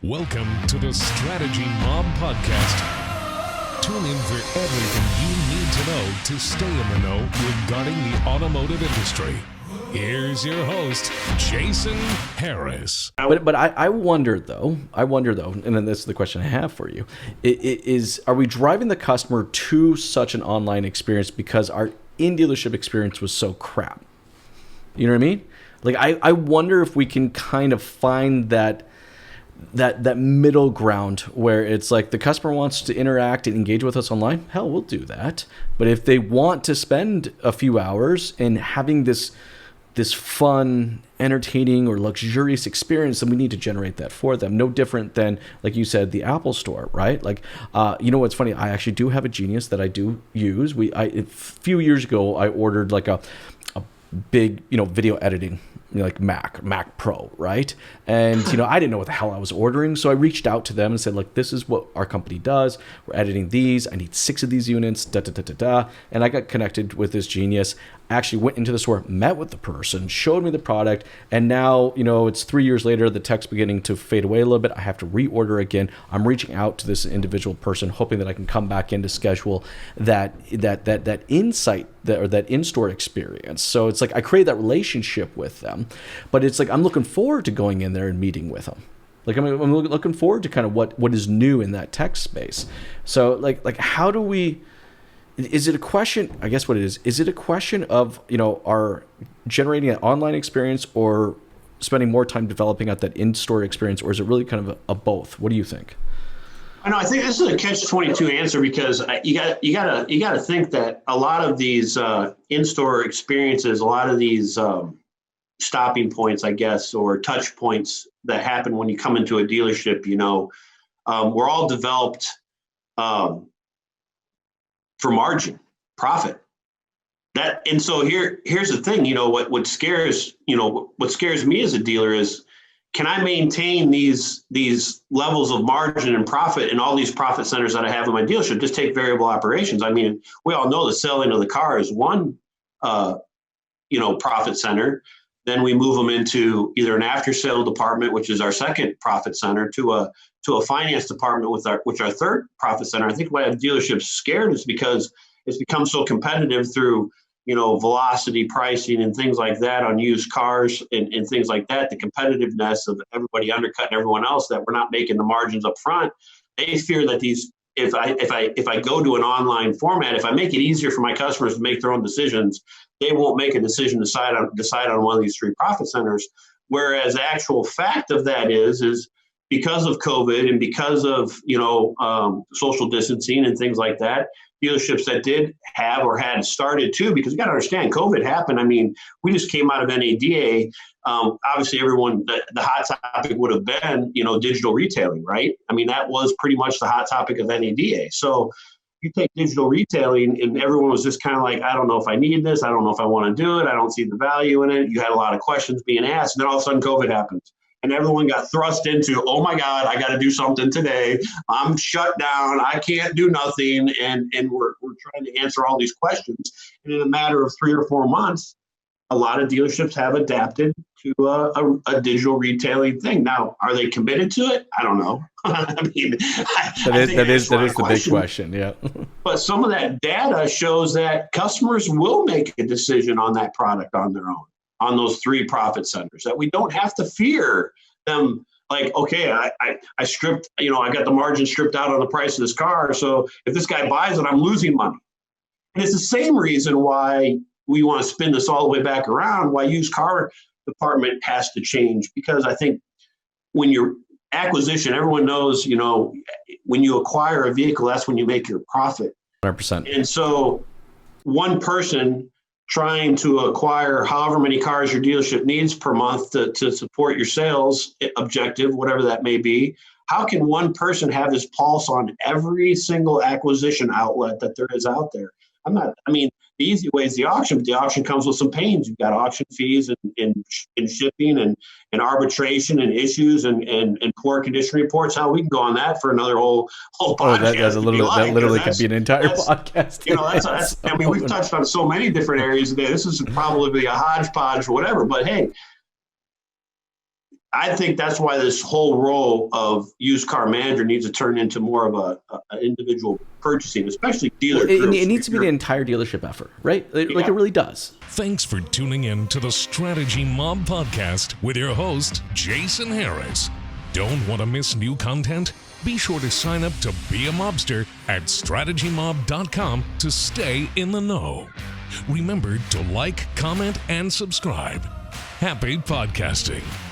Welcome to the Strategy Mob Podcast. Tune in for everything you need to know to stay in the know regarding the automotive industry. Here's your host, Jason Harris. But I wonder though, and then this is the question I have for you, are we driving the customer to such an online experience because our in-dealership experience was so crap? You know what I mean? Like, I wonder if we can kind of find that middle ground where it's like the customer wants to interact and engage with us online. Hell, we'll do that. But if they want to spend a few hours in having this fun, entertaining, or luxurious experience, then we need to generate that for them. No different than, like you said, the Apple Store, right? Like, you know what's funny? I actually do have a Genius that I do use. A few years ago, I ordered like a big, video editing, like Mac Pro, right? And, I didn't know what the hell I was ordering. So I reached out to them and said, like, this is what our company does. We're editing these. I need 6 of these units, And I got connected with this Genius. I actually went into the store, met with the person, showed me the product. And now, it's 3 years later, the tech's beginning to fade away a little bit. I have to reorder again. I'm reaching out to this individual person, hoping that I can come back in to schedule that insight, that in-store experience. So it's like I create that relationship with them, but it's like I'm looking forward to going in there and meeting with them. Like I'm looking forward to kind of what is new in that tech space. So like how do we? Is it a question? I guess what it is. Is it a question of our generating an online experience or spending more time developing out that in-store experience, or is it really kind of a both? What do you think? I think this is a catch-22 answer because you got to think that a lot of these in-store experiences, a lot of these stopping points, I guess, or touch points that happen when you come into a dealership, we're all developed for margin, profit. And so here's the thing, what scares me as a dealer is, can I maintain these levels of margin and profit in all these profit centers that I have in my dealership? Just take variable operations. I mean, we all know the selling of the car is one, profit center. Then we move them into either an after sale department, which is our second profit center, to a finance department, which our third profit center. I think why have dealerships scared is because it's become so competitive through velocity pricing and things like that on used cars and things like that, the competitiveness of everybody undercutting everyone else, that we're not making the margins up front. They fear that if I go to an online format, if I make it easier for my customers to make their own decisions, they won't make a decision to decide on one of these 3 profit centers. Whereas the actual fact of that is because of COVID and because of social distancing and things like that, dealerships that did have or had started to, because you got to understand, COVID happened. I mean, we just came out of NADA. Obviously, everyone, the hot topic would have been, digital retailing, right? I mean, that was pretty much the hot topic of NADA. So you take digital retailing and everyone was just kind of like, I don't know if I need this. I don't know if I want to do it. I don't see the value in it. You had a lot of questions being asked. And then all of a sudden COVID happens. And everyone got thrust into, oh my God, I got to do something today. I'm shut down. I can't do nothing. And we're trying to answer all these questions. And in a matter of 3 or 4 months, a lot of dealerships have adapted to a digital retailing thing. Now, are they committed to it? I don't know. I mean, that is the big question. Yeah. But some of that data shows that customers will make a decision on that product on their own, on those 3 profit centers, that we don't have to fear them. Like, okay, I stripped, I got the margin stripped out on the price of this car. So if this guy buys it, I'm losing money. And it's the same reason why we want to spin this all the way back around, why used car department has to change. Because I think when you're acquisition, everyone knows, when you acquire a vehicle, that's when you make your profit. 100%. And so one person trying to acquire however many cars your dealership needs per month to support your sales objective, whatever that may be, how can one person have his pulse on every single acquisition outlet that there is out there? The easy way is the auction, but the auction comes with some pains. You've got auction fees and shipping and arbitration and issues and poor condition reports. How we can go on that for another whole podcast. That literally could be an entire podcast. We've touched on so many different areas today. This is probably a hodgepodge or whatever, but hey, I think that's why this whole role of used car manager needs to turn into more of an individual purchasing, especially dealer groups. It needs to be the entire dealership effort, right? Like it really does. Thanks for tuning in to the Strategy Mob podcast with your host, Jason Harris. Don't want to miss new content? Be sure to sign up to be a mobster at strategymob.com to stay in the know. Remember to like, comment, and subscribe. Happy podcasting.